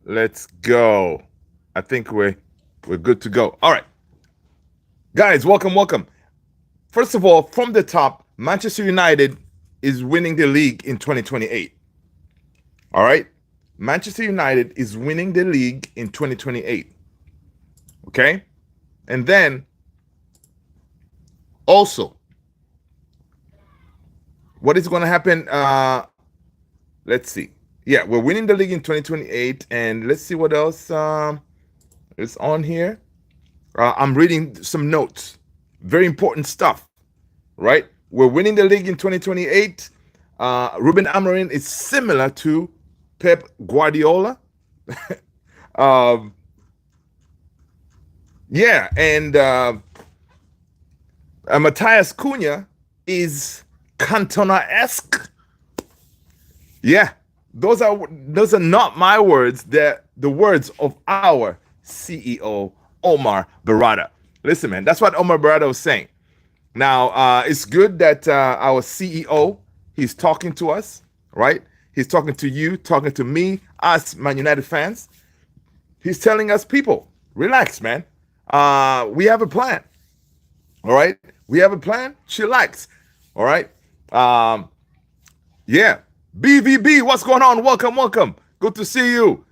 Let's go. I think we're good to go. All right, guys, welcome. First of all, from the top, Manchester United is winning the league in 2028. All right, Manchester United is winning the league in 2028. Okay, and then also, what is going to happen? Let's see. Yeah, we're winning the league in 2028, and let's see what else is on here. I'm reading some notes. Very important stuff, right? We're winning the league in 2028. Ruben Amorim is similar to Pep Guardiola. um, yeah, and Matthias Cunha is Cantona-esque. Yeah, those are not my words. They're the words of our CEO, Omar Berrada. Listen, man, that's what Omar Berrada was saying. Now, it's good that our CEO, he's talking to us, right? He's talking to you, talking to me, us Man United fans. He's telling us, people, relax, man. We have a plan. All right, we have a plan. Chillax. All right. Yeah. BVB, what's going on? Welcome. Good to see you.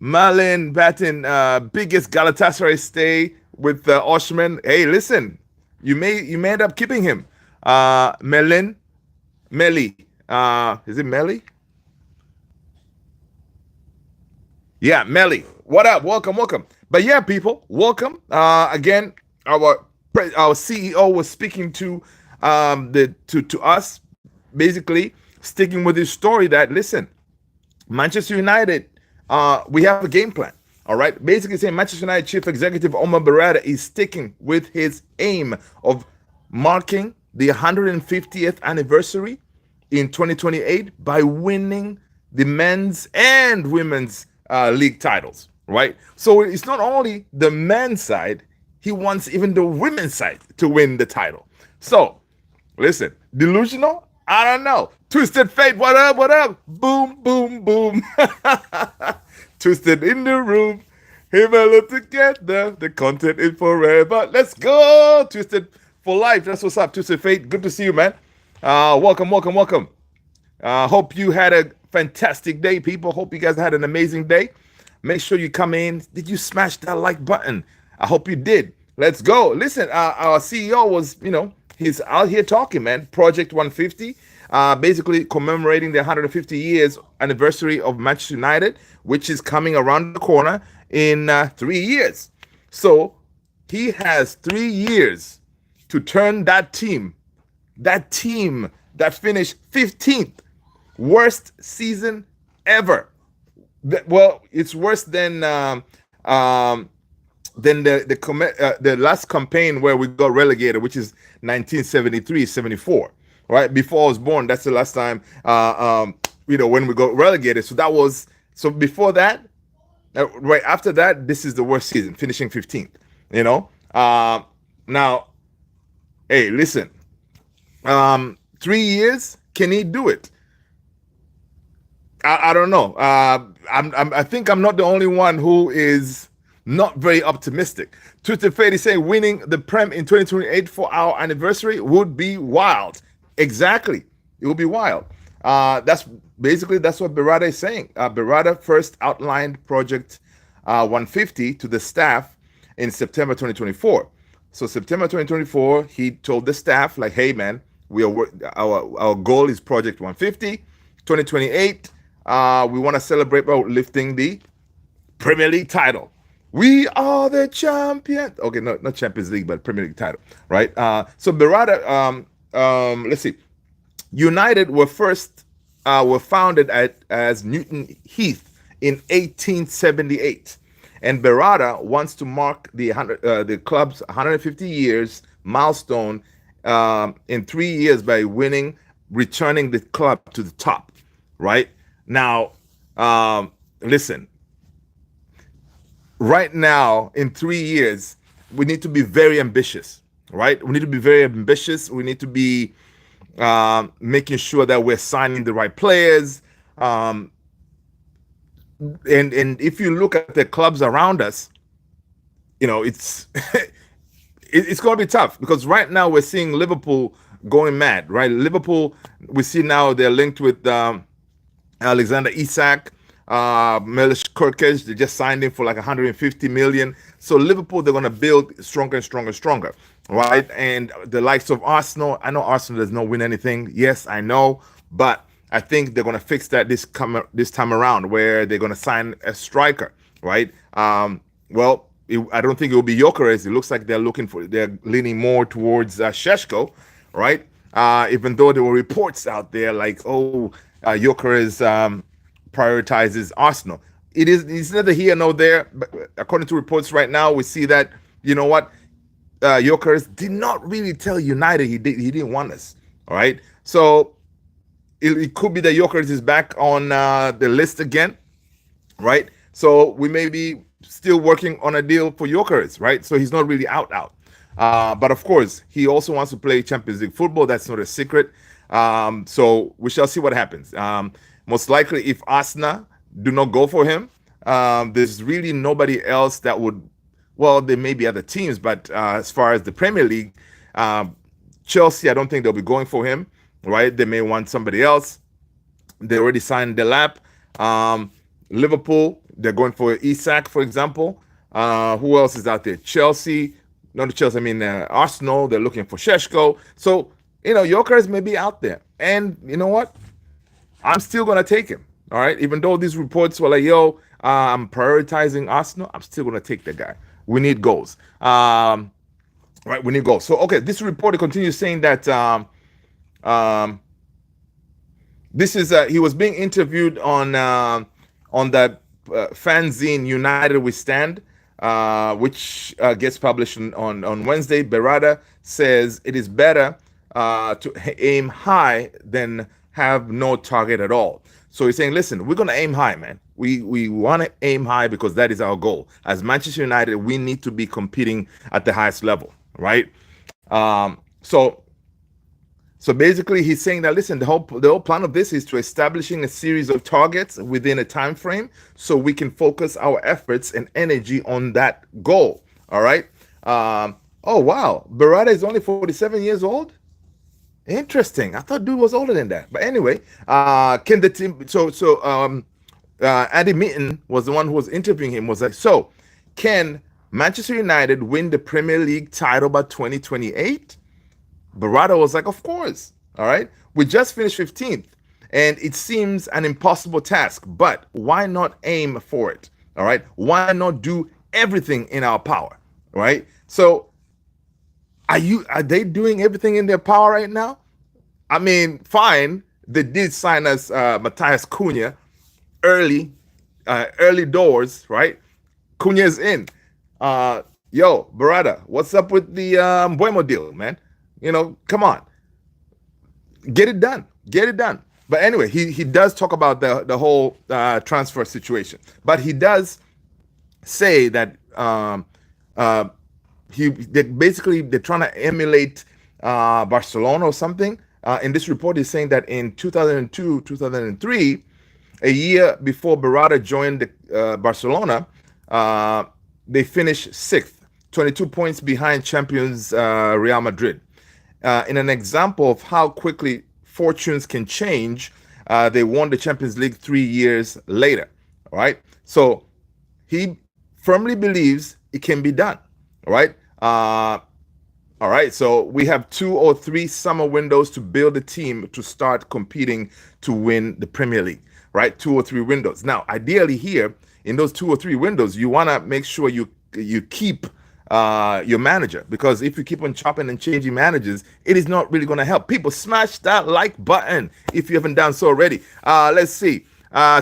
Malin Batten, biggest Galatasaray stay with Oshman. Hey, listen, you may end up keeping him. Meli. Is it Meli? Yeah, Melly. What up? Welcome. But yeah, people, welcome. Again, our CEO was speaking to to us, basically sticking with his story that listen, Manchester United, we have a game plan. All right, basically saying Manchester United Chief Executive Omar Berrada is sticking with his aim of marking the 150th anniversary in 2028 by winning the men's and women's league titles, right? So it's not only the men's side, he wants even the women's side to win the title. So, listen, delusional? I don't know. Twisted Fate, what up? Boom. Twisted in the room. Him and look together. The content is forever. Let's go. Twisted for life. That's what's up. Twisted Fate. Good to see you, man. Welcome. Hope you had a fantastic day, people. Hope you guys had an amazing day. Make sure you come in. Did you smash that like button? I hope you did. Let's go. Listen, our CEO was, he's out here talking, man. Project 150, basically commemorating the 150 years anniversary of Manchester United, which is coming around the corner in 3 years. So he has 3 years to turn that team that finished 15th, worst season ever. Well, it's worse than the last campaign where we got relegated, which is 1973-74. Right before I was born, that's the last time when we got relegated. So before that, right after that, this is the worst season, finishing 15th. Now, hey, listen, 3 years, can he do it? I don't know. I think I'm not the only one who is not very optimistic. Twitter Fade is saying winning the Prem in 2028 for our anniversary would be wild. Exactly. It would be wild. That's what Berrada is saying. Berrada first outlined Project 150 to the staff in September 2024. So September 2024, he told the staff, like, hey, man, our goal is Project 150. 2028, we want to celebrate by lifting the Premier League title. We are the champions. Okay, no, not Champions League, but Premier League title, right? So Berrada, let's see. United were founded as Newton Heath in 1878, and Berrada wants to mark the club's 150 years milestone in 3 years by returning the club to the top. Right now, listen. Right now, in 3 years, we need to be very ambitious. Right? We need to be very ambitious. We need to be making sure that we're signing the right players. and if you look at the clubs around us, it's it's going to be tough because right now we're seeing Liverpool going mad, right? Liverpool, we see now they're linked with Alexander Isak, Milos Kirkic. They just signed him for like 150 million. So Liverpool, they're going to build stronger and stronger and stronger, right? And the likes of Arsenal, I know Arsenal does not win anything. Yes, I know, but I think they're going to fix that this time around, where they're going to sign a striker, right? I don't think it will be Jokeres. It looks like they're leaning more towards Sheshko, right? Even though there were reports out there like, oh, Jokeres prioritizes Arsenal. It's neither here nor there. But according to reports right now, we see that what Jokeres did not really tell United he didn't want us. All right, so it could be that Jokeres is back on the list again, right? So we may be still working on a deal for Jokeres, right? So he's not really out. But of course, he also wants to play Champions League football. That's not a secret. So we shall see what happens. Most likely, if Arsenal do not go for him, there's really nobody else that would. Well, there may be other teams, but as far as the Premier League, Chelsea, I don't think they'll be going for him, right? They may want somebody else. They already signed Delap. Liverpool, they're going for Isak, for example. Who else is out there? Chelsea, not Chelsea, I mean Arsenal, they're looking for Sheshko. So, Jokeres may be out there. And you know what? I'm still going to take him, all right? Even though these reports were like, I'm prioritizing Arsenal, I'm still going to take the guy. We need goals. Right, we need goals. So, okay, this report continues saying that this is he was being interviewed on that fanzine United We Stand, which gets published on Wednesday. Berrada says it is better to aim high than have no target at all. So he's saying, listen, we're going to aim high, man. We want to aim high because that is our goal. As Manchester United, we need to be competing at the highest level, right? So basically, he's saying that, listen, the whole plan of this is to establishing a series of targets within a time frame so we can focus our efforts and energy on that goal. All right. Oh wow, Berrada is only 47 years old. Interesting. I thought dude was older than that. But anyway, can the team? Andy Mitten was the one who was interviewing him. Was like, so can Manchester United win the Premier League title by 2028? Berrada was like, of course. All right. We just finished 15th, and it seems an impossible task, but why not aim for it? All right. Why not do everything in our power? Right. So are they doing everything in their power right now? I mean, fine. They did sign us Matthias Cunha early doors, right? Cunha's in. Berrada, what's up with the Buemo deal, man? Come on, get it done. But anyway, he does talk about the whole transfer situation, but he does say that they're trying to emulate Barcelona or something. In this report, he's saying that in 2002, 2003, a year before Berrada joined Barcelona, they finished sixth, 22 points behind champions Real Madrid. In an example of how quickly fortunes can change, they won the Champions League 3 years later. All right. So he firmly believes it can be done. All right. All right. So we have 2 or 3 summer windows to build a team to start competing to win the Premier League. Right. 2 or 3 windows. Now, ideally here in those 2 or 3 windows, you want to make sure you keep your manager, because if you keep on chopping and changing managers, it is not really going to help. People, smash that like button if you haven't done so already. Let's see.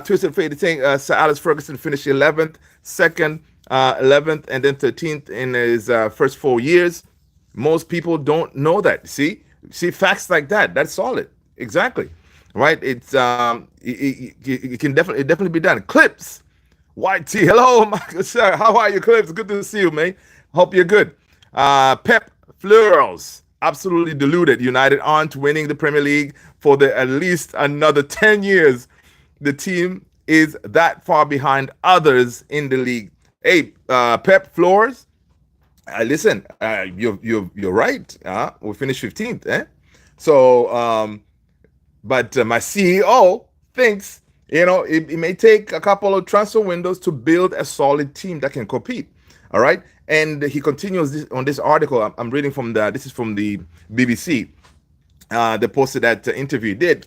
Twisted Fate saying Sir Alex Ferguson finished 11th, 2nd, 11th, and then 13th in his first 4 years. Most people don't know that. See facts like that. That's solid. Exactly. Right. It's it can definitely be done. Clips. YT. Hello, Michael. Sir. How are you, Clips? Good to see you, man. Hope you're good. Pep Fleurs, absolutely deluded. United aren't winning the Premier League for at least another 10 years. The team is that far behind others in the league. Hey, Pep Flores, listen, you're right. We finished 15th, eh? So, but my CEO thinks, it may take a couple of transfer windows to build a solid team that can compete. All right. And he continues on this article. I'm reading from this is from the BBC. They posted that interview he did.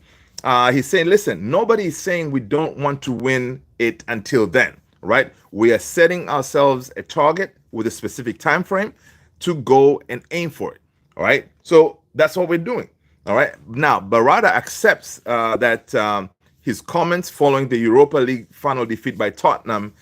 He's saying, listen, nobody is saying we don't want to win it until then, right? We are setting ourselves a target with a specific time frame to go and aim for it. All right. So that's what we're doing. All right. Now, Berrada accepts that his comments following the Europa League final defeat by Tottenham,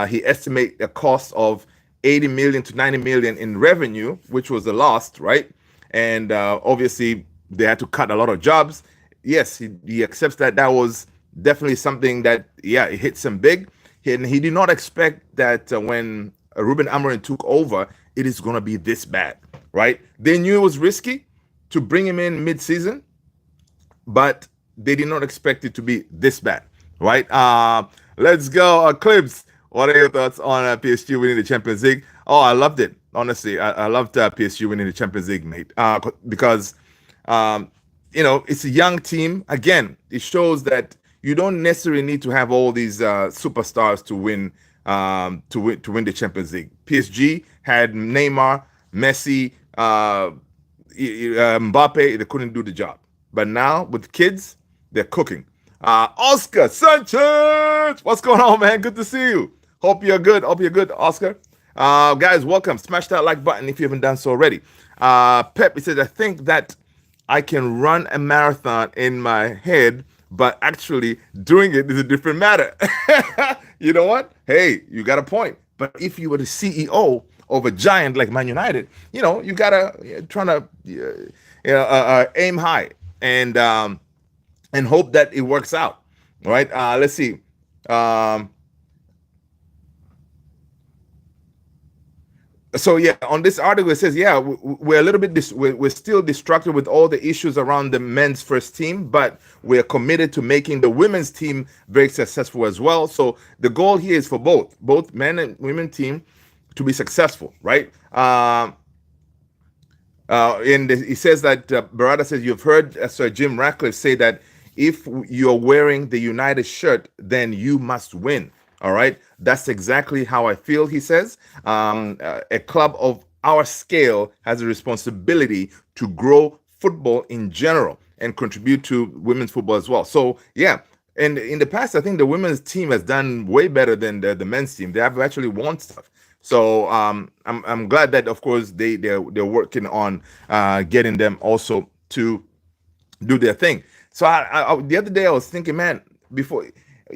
he estimates a cost of 80 million to 90 million in revenue, which was a loss, right? And obviously, they had to cut a lot of jobs. Yes, he accepts that that was definitely something that, yeah, it hits him big. And he did not expect that when Ruben Amorim took over, it is going to be this bad, right? They knew it was risky to bring him in mid-season, but they did not expect it to be this bad, right? Let's go, Clips. What are your thoughts on PSG winning the Champions League? Oh, I loved it. Honestly, I loved PSG winning the Champions League, mate, because um, it's a young team. Again, it shows that you don't necessarily need to have all these superstars to win to win the Champions League. PSG had Neymar, Messi, Mbappe. They couldn't do the job, but now with kids, they're cooking. Oscar Sanchez, what's going on, man? Good to see you. Hope you're good. Hope you're good, Oscar. Guys, welcome. Smash that like button if you haven't done so already. Pep, he says, I think that I can run a marathon in my head, but actually doing it is a different matter. You know what? Hey, you got a point. But if you were the CEO of a giant like Man United, you gotta try to aim high and hope that it works out. All right. Let's see. Um, so yeah, on this article it says, yeah, we're a little bit we're still distracted with all the issues around the men's first team, but we're committed to making the women's team very successful as well. So the goal here is for both men and women team to be successful, right? And he says that Berrada says, you've heard Sir Jim Ratcliffe say that if you're wearing the United shirt, then you must win. All right. That's exactly how I feel, he says. A club of our scale has a responsibility to grow football in general and contribute to women's football as well. So, yeah. And in the past, I think the women's team has done way better than the men's team. They have actually won stuff. So I'm glad that, of course, they're working on getting them also to do their thing. So the other day I was thinking, man, before,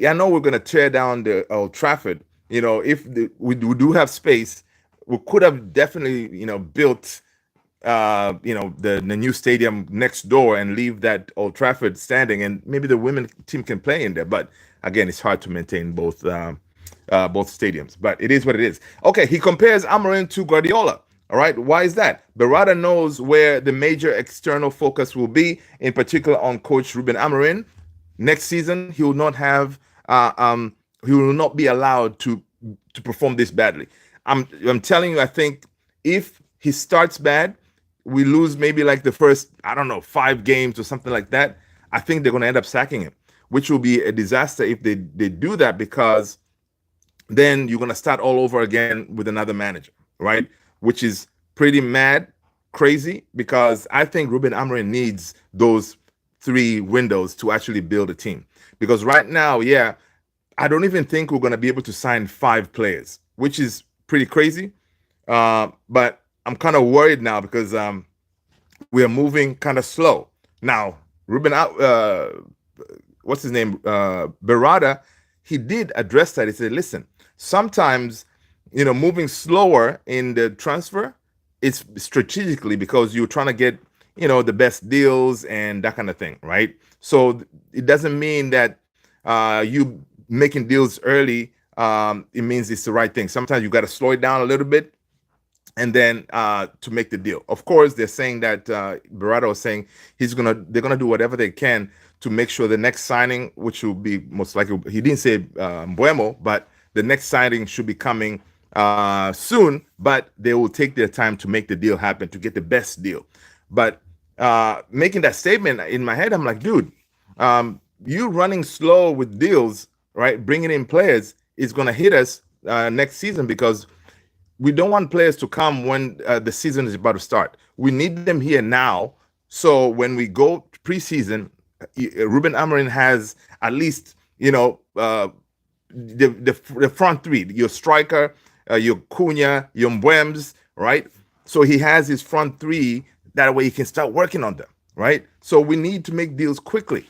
I know we're gonna tear down the Old Trafford. If we do have space, we could have definitely built the new stadium next door and leave that Old Trafford standing, and maybe the women team can play in there. But again, it's hard to maintain both stadiums. But it is what it is. Okay, he compares Amorim to Guardiola. All right, why is that? Berrada knows where the major external focus will be, in particular on Coach Ruben Amorim. Next season, he will not have, he will not be allowed to perform this badly. I'm telling you, I think if he starts bad, we lose maybe like the first, I don't know, 5 games or something like that. I think they're going to end up sacking him, which will be a disaster if they do that, because then you're going to start all over again with another manager, right? Which is pretty mad, crazy, because I think Ruben Amorim needs those 3 windows to actually build a team. Because right now, yeah, I don't even think we're going to be able to sign 5 players, which is pretty crazy. But I'm kind of worried now because we are moving kind of slow. Now, what's his name? Berrada, he did address that. He said, listen, sometimes, moving slower in the transfer, it's strategically because you're trying to get, the best deals and that kind of thing, right? So it doesn't mean that you making deals early, it means it's the right thing. Sometimes you got to slow it down a little bit and then to make the deal. Of course, they're saying that Berrada was saying they're gonna do whatever they can to make sure the next signing, which will be most likely, he didn't say Mbuemo, but the next signing should be coming soon. But they will take their time to make the deal happen to get the best deal. But making that statement in my head, I'm like, dude, you running slow with deals, right? Bringing in players is going to hit us next season because we don't want players to come when the season is about to start. We need them here now. So when we go preseason, Ruben Amorim has at least, the front three, your striker, your Cunha, your Mbwems, right? So he has his front three. That way he can start working on them, right? So we need to make deals quickly.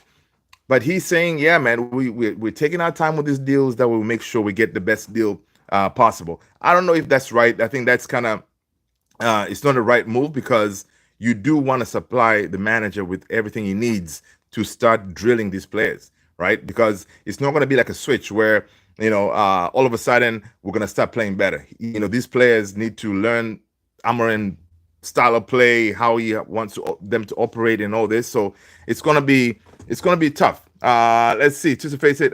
But he's saying, yeah, man, we're taking our time with these deals that will make sure we get the best deal possible. I don't know if that's right. I think that's kind of it's not the right move because you do want to supply the manager with everything he needs to start drilling these players, right? Because it's not going to be like a switch where all of a sudden we're going to start playing better. These players need to learn Amorim style of play, how he wants them to operate, and all this. So it's going to be tough. Let's see. Just to face it,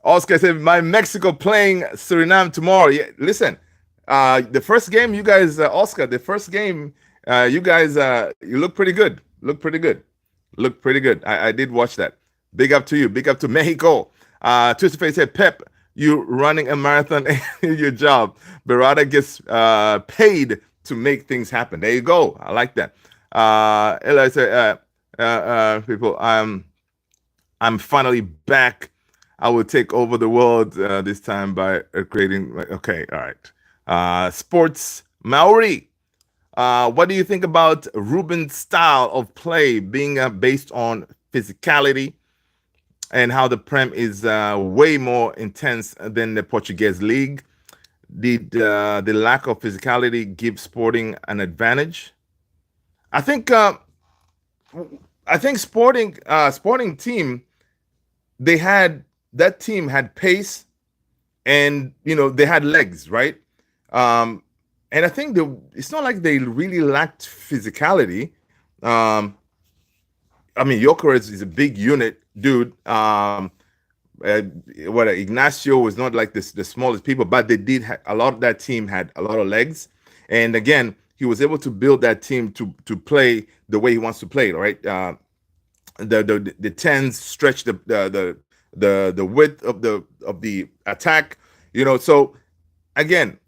Oscar said, "My Mexico playing Suriname tomorrow." Yeah, listen, the first game, you guys, Oscar, the first game, you guys, you look pretty good. Look pretty good. I did watch that. Big up to you. Big up to Mexico. Twisted Face said, "Pep, you running a marathon in your job. Berrada gets paid to make things happen." There you go. I like that. Ella said, "People, I'm finally back. I will take over the world this time by creating." Okay, all right. Sports Maori. What do you think about Ruben's style of play being based on physicality and how the Prem is way more intense than the Portuguese league? Did the lack of physicality give Sporting an advantage? I think Sporting team, that team had pace and they had legs, right? And I think it's not like they really lacked physicality. I mean, Jokeres is a big unit, dude. Ignacio was not like the smallest people, but they did a lot of that team had a lot of legs, and again, he was able to build that team to play the way he wants to play, right? The tens stretch the width of the attack, So again,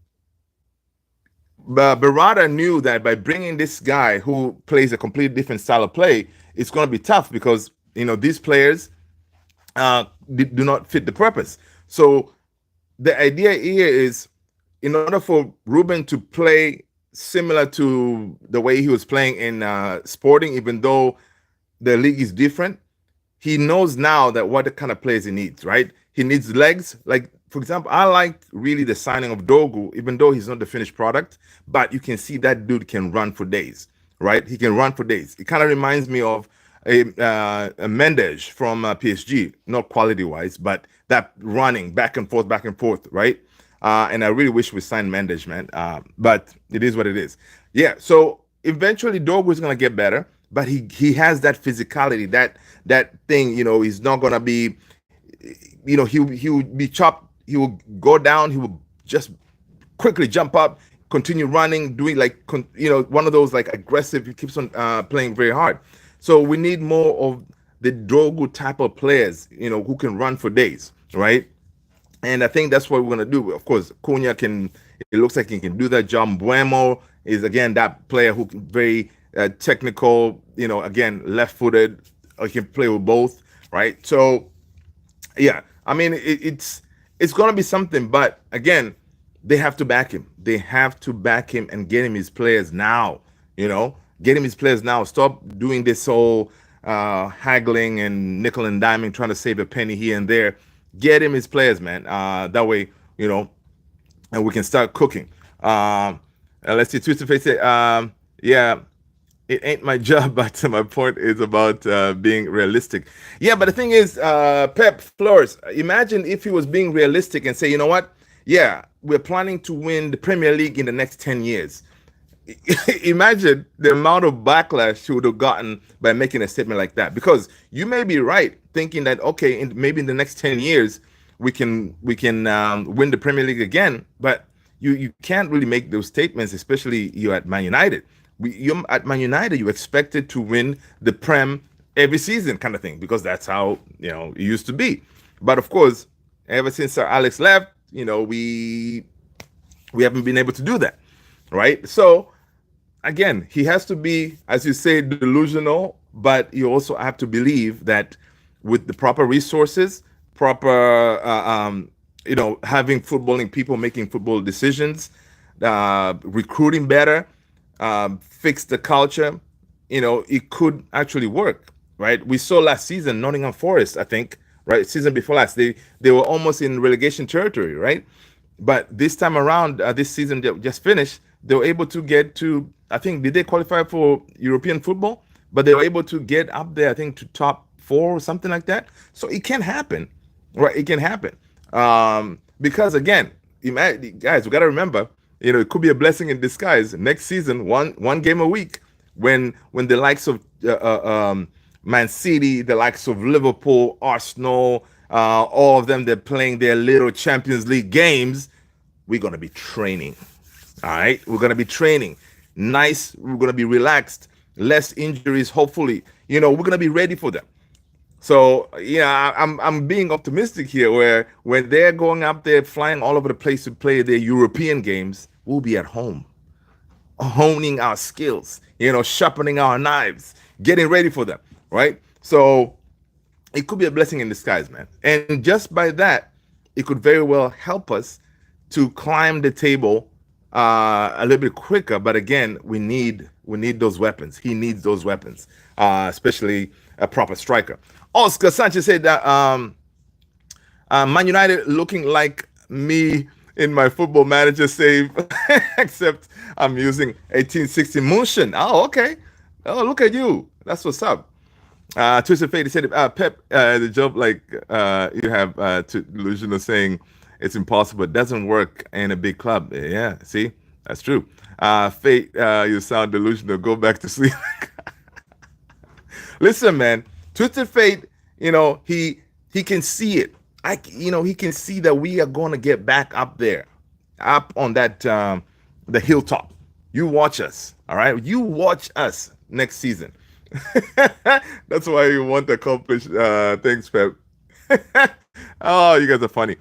Berrada knew that by bringing this guy who plays a completely different style of play, it's going to be tough because these players do not fit the purpose. So the idea here is, in order for Ruben to play similar to the way he was playing in Sporting, even though the league is different, he knows now that what kind of players he needs, right? He needs legs. Like, for example, I like really the signing of Dogu, even though he's not the finished product, but you can see that dude can run for days, right? He can run for days. It kind of reminds me of a Mendes from PSG, not quality-wise, but that running back and forth, right? And I really wish we signed Mendes, man. But it is what it is. Yeah, so eventually Dogu is going to get better, but he has that physicality, that thing, he's not going to be, he would be chopped. He will go down. He will just quickly jump up, continue running, doing one of those like aggressive. He keeps on playing very hard. So we need more of the Drogu type of players, who can run for days, right? And I think that's what we're gonna do. Of course, Cunha can. It looks like he can do that job. Buemo is again that player who can very technical. Again left-footed. He can play with both, right? So yeah, I mean it's going to be something, but again, they have to back him. They have to back him and get him his players now. Get him his players now. Stop doing this whole haggling and nickel and diming, trying to save a penny here and there. Get him his players, man. That way, and we can start cooking. Let's see. Twisted Face say, yeah, it ain't my job, but my point is about being realistic. Yeah, but the thing is, Pep Flores, imagine if he was being realistic and say, you know what? Yeah, we're planning to win the Premier League in the next 10 years. imagine the amount of backlash she would have gotten by making a statement like that. Because you may be right, thinking that okay, maybe in the next 10 years we can win the Premier League again, but you can't really make those statements, especially you at Man United. You at Man United, you expected to win the Prem every season, kind of thing, because that's how it used to be. But of course, ever since Sir Alex left, we haven't been able to do that, right? So again, he has to be, as you say, delusional, but you also have to believe that with the proper resources, proper, having footballing people making football decisions, recruiting better, fix the culture, it could actually work, right? We saw last season, Nottingham Forest, I think, right, season before last, they were almost in relegation territory, right? But this time around, this season that just finished, they were able to get to, I think, did they qualify for European football? But they were able to get up there, I think, to top four or something like that. So it can happen, right? It can happen. Because again, guys, we got to remember, it could be a blessing in disguise. Next season, one game a week, when the likes of Man City, the likes of Liverpool, Arsenal, all of them, they're playing their little Champions League games. We're gonna be training. All right, we're gonna be training. Nice. We're gonna be relaxed. Less injuries. Hopefully, we're gonna be ready for them. So yeah, I'm being optimistic here. Where when they're going up there, flying all over the place to play their European games, we'll be at home, honing our skills. Sharpening our knives, getting ready for them. Right. So it could be a blessing in disguise, man. And just by that, it could very well help us to climb the table a little bit quicker. But again, we need those weapons. He needs those weapons, especially a proper striker. Oscar Sanchez said that Man United looking like me in my football manager save, except I'm using 1860 motion. Oh, okay. Oh, look at you. That's what's up. Twisted Fate, he said, Pep, the job like you have to delusional saying it's impossible. It doesn't work in a big club. Yeah, see, that's true. Fate, you sound delusional. Go back to sleep. Listen, man, Twisted Fate, he can see it. He can see that we are going to get back up there, up on that the hilltop. You watch us, all right? You watch us next season. That's why you want to accomplish things, Pep. Oh, you guys are funny.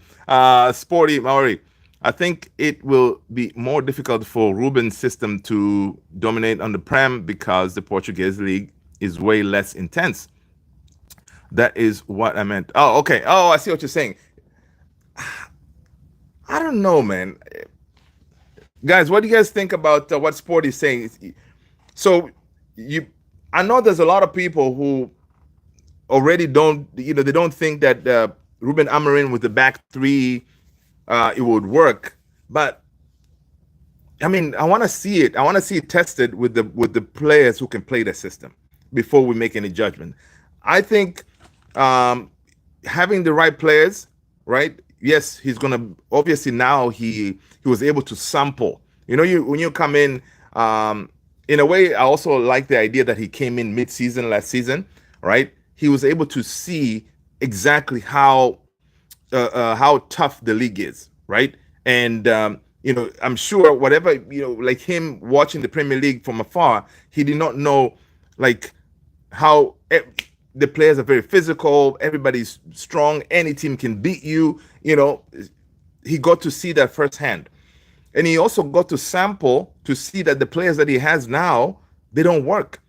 Sporty Maori. I think it will be more difficult for Ruben's system to dominate on the Prem because the Portuguese league is way less intense. That is what I meant. Oh, okay. Oh, I see what you're saying. I don't know, man. Guys, what do you guys think about what Sport is saying? So, you, I know there's a lot of people who already don't, they don't think that Ruben Amorim with the back three, it would work. But I mean, I want to see it. I want to see it tested with the players who can play the system before we make any judgment. I think having the right players, right? Yes, he's gonna obviously now he was able to sample. When you come in a way, I also like the idea that he came in mid-season last season, right? He was able to see exactly how tough the league is, right? And I'm sure whatever like him watching the Premier League from afar, he did not know like how the players are very physical. Everybody's strong. Any team can beat you. He got to see that firsthand, and he also got to sample to see that the players that he has now, they don't work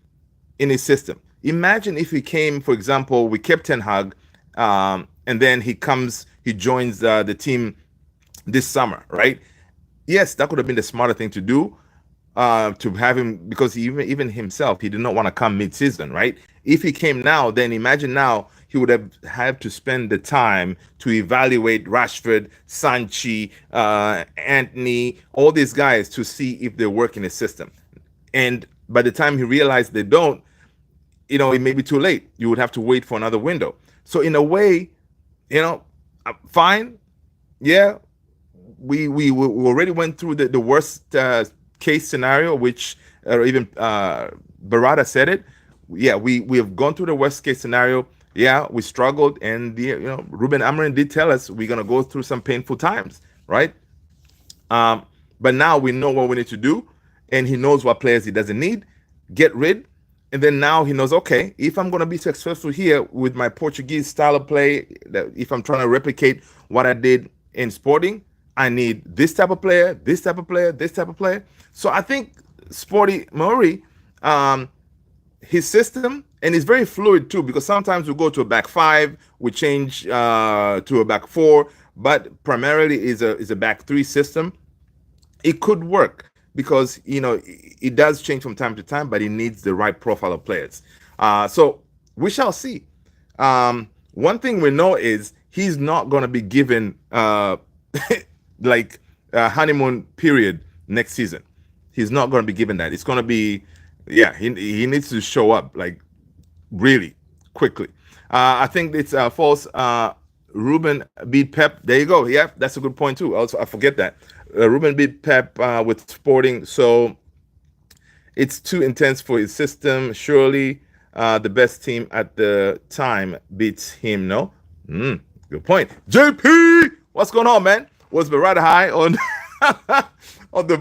in his system. Imagine if he came, for example, we kept Ten Hag, and then he joins the team this summer, right? Yes, that could have been the smarter thing to do, to have him, because even himself, he did not want to come mid-season, right? If he came now, then imagine now he would have had to spend the time to evaluate Rashford, Sanchi, Anthony, all these guys to see if they work in his system. And by the time he realized they don't, it may be too late. You would have to wait for another window. So in a way, fine. Yeah, we already went through the worst case scenario, which even Berrada said it. Yeah, we have gone through the worst case scenario. Yeah, we struggled, and Ruben Amorim did tell us we're gonna go through some painful times, right? Um, but now we know what we need to do, and he knows what players he doesn't need. Get rid, and then now he knows, okay, if I'm going to be successful here with my Portuguese style of play, that if I'm trying to replicate what I did in Sporting, I need this type of player, this type of player, this type of player. So I think Sporty Maori, his system, and it's very fluid too, because sometimes we go to a back five, we change to a back four, but primarily is a back three system. It could work because it does change from time to time, but it needs the right profile of players. So we shall see. One thing we know is he's not going to be given like a honeymoon period next season. He's not going to be given that. It's going to be, yeah, he needs to show up like really quickly. I think it's false. Ruben beat Pep. There you go. Yeah, that's a good point too. Also, I forget that. Ruben beat Pep with Sporting, so it's too intense for his system. Surely the best team at the time beats him, no? Good point. JP, what's going on, man? Was Berrada high on on the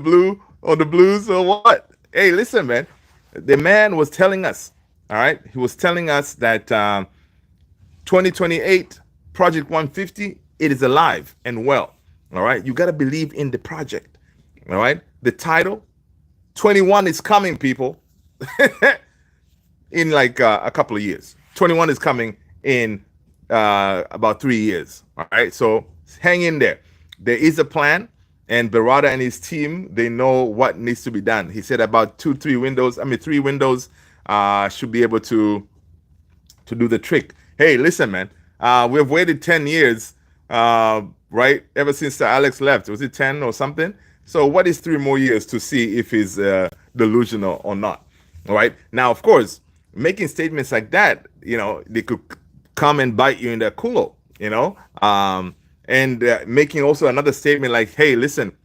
blues or what? Hey, listen, man. The man was telling us, all right? He was telling us that 2028 Project 150, it is alive and well. All right, you got to believe in the project. All right, the title 21 is coming, people. In like a couple of years. 21 is coming in about 3 years. All right, so hang in there. There is a plan, and Berrada and his team, they know what needs to be done. He said about 3 windows should be able to do the trick. Hey, listen, man, we've waited 10 years. Right? Ever since Sir Alex left, was it 10 or something? So what is 3 more years to see if he's delusional or not? All right. Now, of course, making statements like that, they could come and bite you in the culo, and making also another statement like, hey, listen,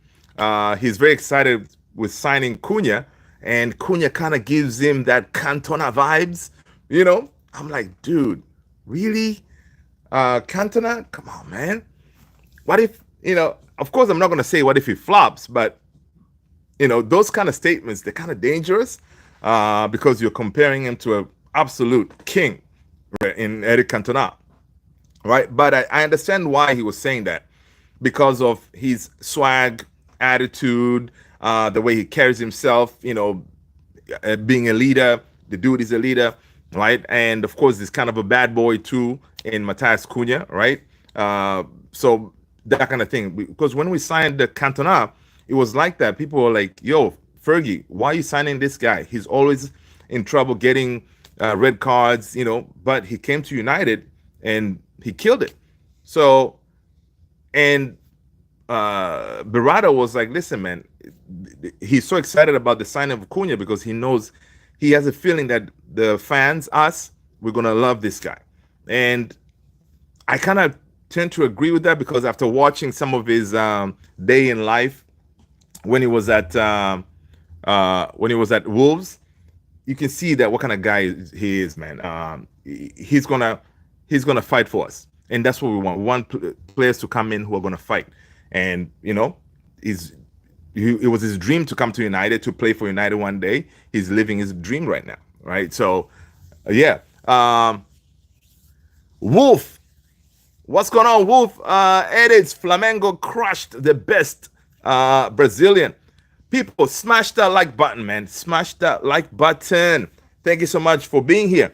he's very excited with signing Cunha, and Cunha kind of gives him that Cantona vibes, I'm like, dude, really? Cantona? Come on, man. What if, of course, I'm not going to say what if he flops, but, those kind of statements, they're kind of dangerous because you're comparing him to an absolute king, right, in Eric Cantona, right? But I understand why he was saying that, because of his swag, attitude, the way he carries himself, being a leader. The dude is a leader, right? And, of course, he's kind of a bad boy, too, in Matheus Cunha, right? So that kind of thing. Because when we signed the Cantona, it was like that. People were like, yo, Fergie, why are you signing this guy? He's always in trouble getting red cards, but he came to United and he killed it. So, and Berrada was like, listen, man, he's so excited about the signing of Cunha because he knows, he has a feeling that the fans, us, we're going to love this guy. And I kind of tend to agree with that because after watching some of his day in life when he was at Wolves, you can see that what kind of guy he is, man. He's gonna fight for us, and that's what we want. We want players to come in who are gonna fight, and it was his dream to come to United, to play for United one day. He's living his dream right now, right? So, yeah. Wolf. What's going on, Wolf? Edits, Flamengo crushed the best Brazilian. People, smash that like button, man. Smash that like button. Thank you so much for being here.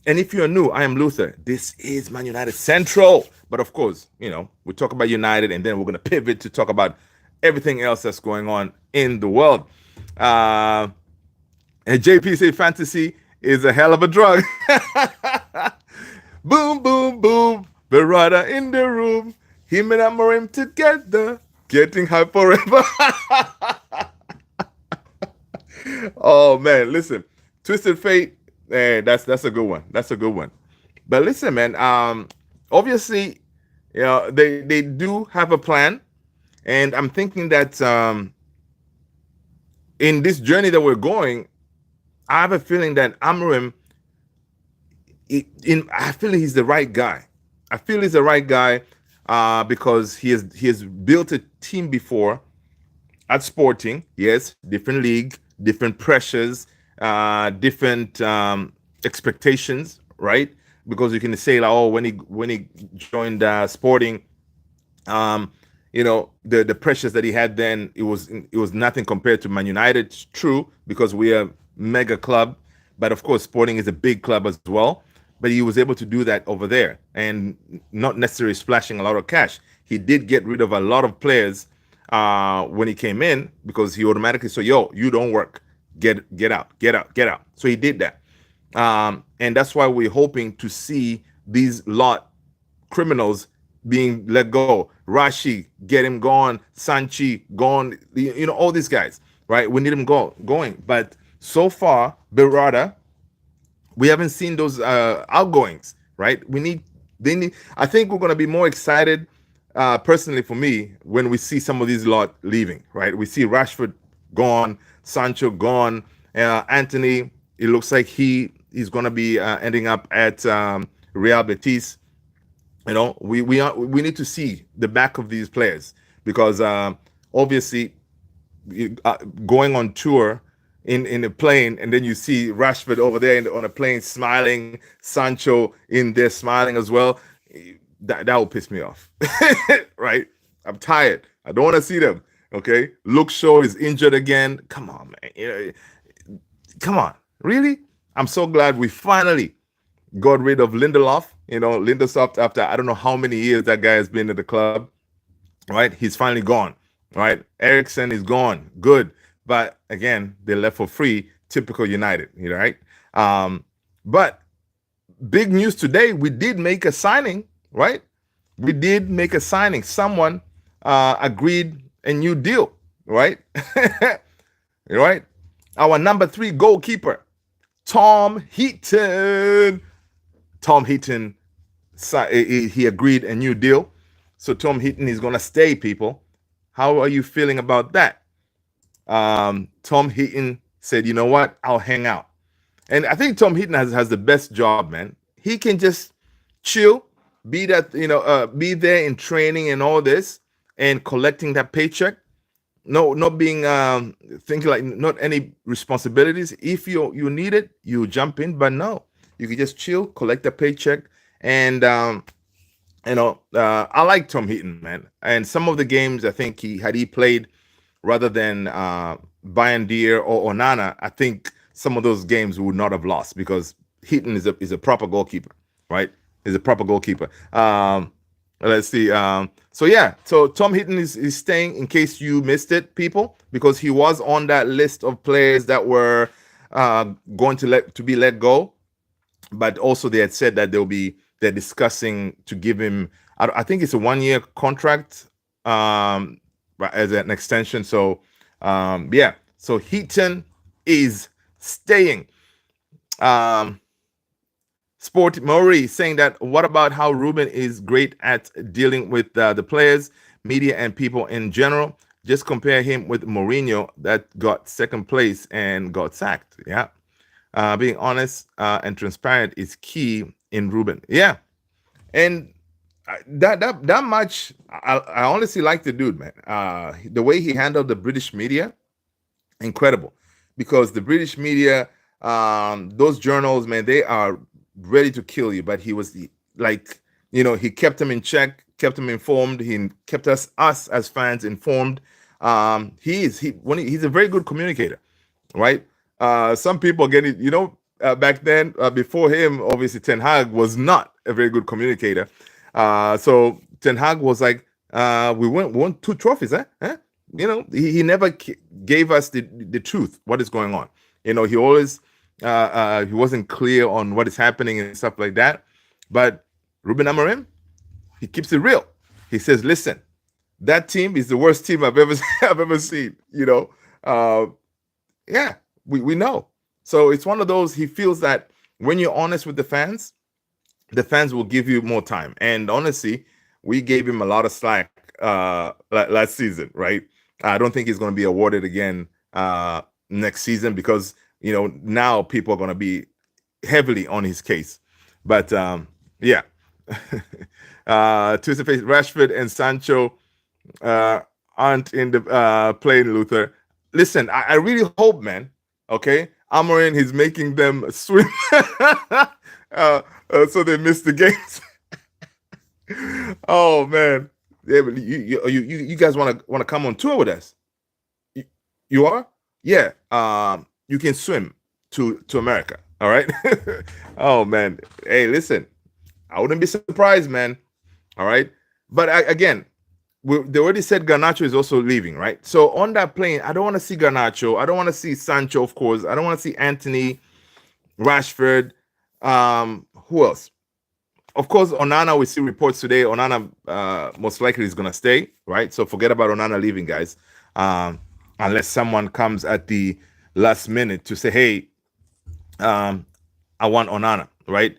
And if you're new, I am Luther. This is Man United Central. But of course, we talk about United, and then we're going to pivot to talk about everything else that's going on in the world. And JP say fantasy is a hell of a drug. Boom, boom, boom. Berrada in the room. Him and Amorim together. Getting high forever. Oh, man. Listen. Twisted Fate. That's a good one. That's a good one. But listen, man. Obviously, they do have a plan. And I'm thinking that in this journey that we're going, I have a feeling that Amorim, I feel he's the right guy. I feel he's the right guy because he has built a team before at Sporting. Yes, different league, different pressures, different expectations, right? Because you can say like, oh, when he joined Sporting, um, the pressures that he had then, it was nothing compared to Man United. It's true because we are mega club, but of course Sporting is a big club as well. But he was able to do that over there and not necessarily splashing a lot of cash. He did get rid of a lot of players when he came in because he automatically said, "Yo, you don't work, get out, get out, get out." So he did that, and that's why we're hoping to see these lot criminals being let go. Rashi, get him gone. Sanchi, gone. All these guys, right? We need him going. But so far, Berrada, we haven't seen those outgoings, right? They need. I think we're gonna be more excited, personally for me, when we see some of these lot leaving, right? We see Rashford gone, Sancho gone, Anthony. It looks like he's gonna be ending up at Real Betis. We need to see the back of these players because obviously going on tour in a plane and then you see Rashford over there on a plane smiling, Sancho in there smiling as well. That will piss me off, right? I'm tired. I don't want to see them. Okay, Luke Shaw is injured again. Come on, man. Come on, really? I'm so glad we finally got rid of Lindelof. Lindelof, after I don't know how many years that guy has been at the club, right? He's finally gone, right? Ericsson is gone. Good. But again, they left for free. Typical United, right? But big news today, we did make a signing, right? We did make a signing. Someone agreed a new deal, right? Right? Our number 3 goalkeeper, Tom Heaton. Tom Heaton, he agreed a new deal. So Tom Heaton is going to stay, people. How are you feeling about that? Tom Heaton said, you know what? I'll hang out. And I think Tom Heaton has the best job, man. He can just chill, be be there in training and all this and collecting that paycheck. No, not being thinking like not any responsibilities. If you need it, you jump in, but no, you can just chill, collect a paycheck, and I like Tom Heaton, man. And some of the games I think he played rather than Bayern Deer or Onana, I think some of those games we would not have lost because Heaton is a proper goalkeeper, right? He's a proper goalkeeper. Let's see. So Tom Heaton is staying in case you missed it, people, because he was on that list of players that were going to be let go. But also they had said that they're discussing to give him, I think it's a 1-year contract as an extension. So so Heaton is staying. Sport Maury saying that, what about how Ruben is great at dealing with the players, media, and people in general? Just compare him with Mourinho that got second place and got sacked. Yeah. Being honest and transparent is key in Ruben. Yeah. And that much, I honestly like the dude, man. The way he handled the British media, incredible. Because the British media, those journals, man, they are ready to kill you, but he was he kept them in check, kept them informed. He kept us as fans informed. He's a very good communicator, right? Some people get it, back then, before him, obviously Ten Hag was not a very good communicator. So Ten Hag was like, we won 2 trophies, he never gave us the truth, what is going on. He always he wasn't clear on what is happening and stuff like that. But Ruben Amorim, he keeps it real. He says, listen, that team is the worst team I've ever seen. We know. So it's one of those, he feels that when you're honest with the fans will give you more time. And honestly, we gave him a lot of slack last season, right? I don't think he's going to be awarded again next season because now people are going to be heavily on his case. But yeah, Tuesday face Rashford and Sancho uh, aren't in the playing Luther. Listen, I really hope, man. Okay, Amorin is making them swim, so they miss the games. Oh man, yeah, but you guys want to come on tour with us? You, you are? Yeah. You can swim to America. All right. Oh man. Hey, listen. I wouldn't be surprised, man. All right. But again, they already said Garnacho is also leaving, right? So on that plane, I don't want to see Garnacho. I don't want to see Sancho, of course. I don't want to see Anthony, Rashford. Who else? Of course, Onana, we see reports today. Onana most likely is going to stay, right? So forget about Onana leaving, guys. Unless someone comes at the last minute to say, hey, I want Onana, right?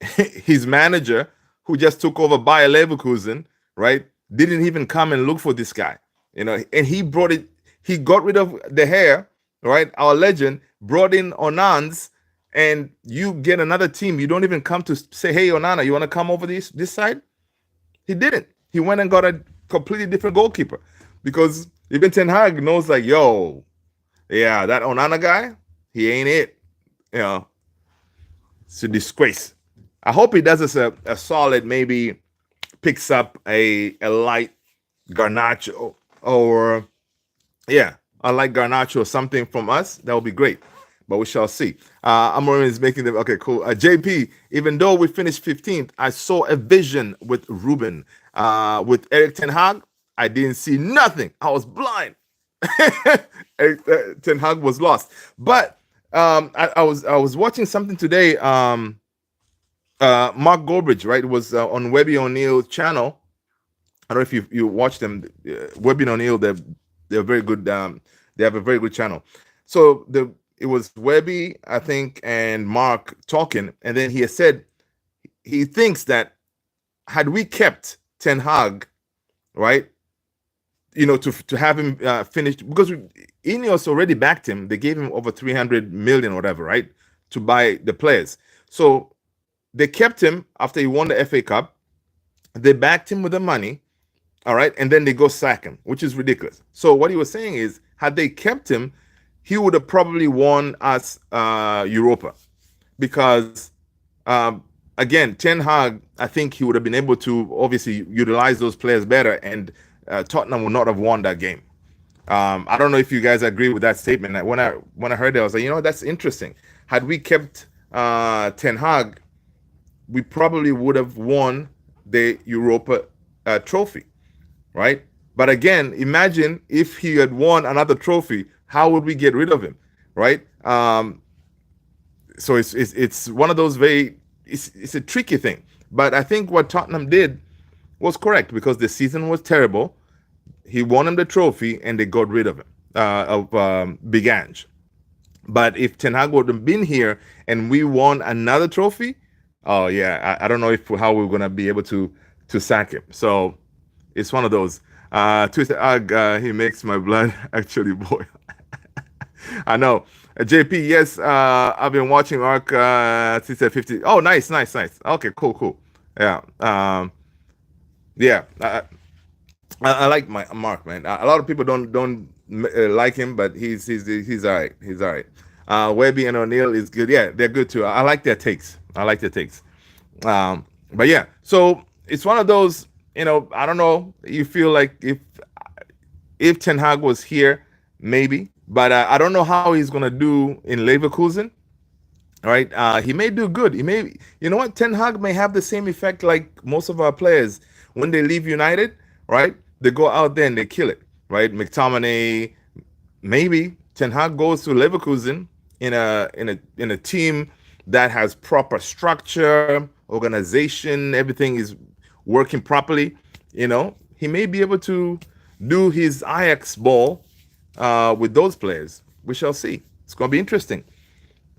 His manager, who just took over Bayer Leverkusen, right, didn't even come and look for this guy, and he brought it. He got rid of the hair, right? Our legend brought in Onans, and you get another team. You don't even come to say, "Hey, Onana, you want to come over this side?" He didn't. He went and got a completely different goalkeeper because even Ten Hag knows, like, yo, yeah, that Onana guy, he ain't it. It's a disgrace. I hope he does us a solid, maybe picks up a light Garnacho or a light Garnacho or something from us. That would be great. But we shall see. Amorim is making them okay. Cool. JP. Even though we finished 15th, I saw a vision with Ruben. With Eric Ten Hag, I didn't see nothing. I was blind. Ten Hag was lost. But I was watching something today. Mark Goldbridge, right? It was on Webby O'Neill's channel. I don't know if you watched them. Webby O'Neill, they're very good. They have a very good channel. So it was Webby, I think, and Mark talking, and then he has said he thinks that had we kept Ten Hag, right, to have him finished, because Ineos already backed him. They gave him over 300 million or whatever, right, to buy the players. So they kept him after he won the FA Cup. They backed him with the money, all right, and then they go sack him, which is ridiculous. So what he was saying is, had they kept him, he would have probably won us Europa, because again, Ten Hag, I think he would have been able to obviously utilize those players better, and Tottenham would not have won that game. I don't know if you guys agree with that statement. When I heard it, I was like, that's interesting. Had we kept Ten Hag, we probably would have won the Europa trophy, right? But again, imagine if he had won another trophy, how would we get rid of him, right? So it's one of those it's a tricky thing. But I think what Tottenham did was correct, because the season was terrible. He won him the trophy, and they got rid of him, Big Ange. But if Ten Hag would have been here and we won another trophy, oh yeah, I don't know how we're gonna be able to sack him. So it's one of those. Twisted Ag, he makes my blood actually boil. I know. JP, yes, I've been watching Arc since 50. Oh, nice. Okay, cool. Yeah. Yeah. I like my Mark, man. A lot of people don't like him, but he's all right. He's all right. Webby and O'Neill is good. Yeah, they're good too. I like their takes. But yeah, so it's one of those. I don't know. You feel like if Ten Hag was here, maybe, but I don't know how he's gonna do in Leverkusen. All right, he may do good. He may, what? Ten Hag may have the same effect like most of our players when they leave United. Right, they go out there and they kill it. Right, McTominay. Maybe Ten Hag goes to Leverkusen in a team that has proper structure, organization, everything is working properly. He may be able to do his Ajax ball with those players. We shall see. It's going to be interesting.